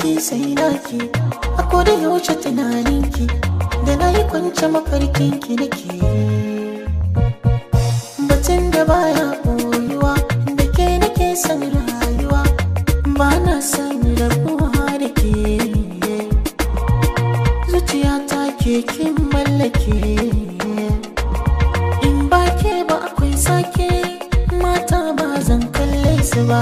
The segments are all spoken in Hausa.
ki sai naki, a koda yaushe tunaninki, da na yi kwance mafarkinki nake. Batun da baya ɓoyuwa, da ke nake son rayuwa, ba na son rabuwa da ke. Zuciyata ke kin mallake, in ba ke ba akwai sake, mata ba zan kalle su ba.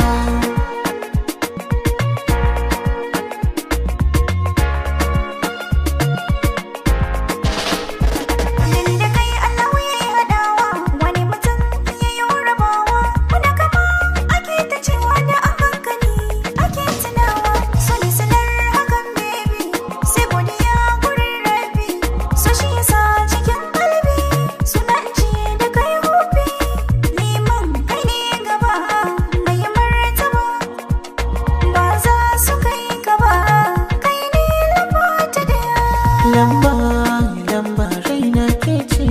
Lamba, lamba raina ke ce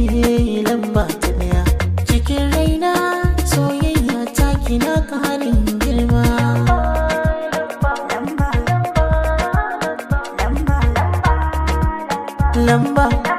lamba ta ɗaya. Cikin raina soyayya ta kina ƙarin girma. Lamba, lamba, lamba, lamba.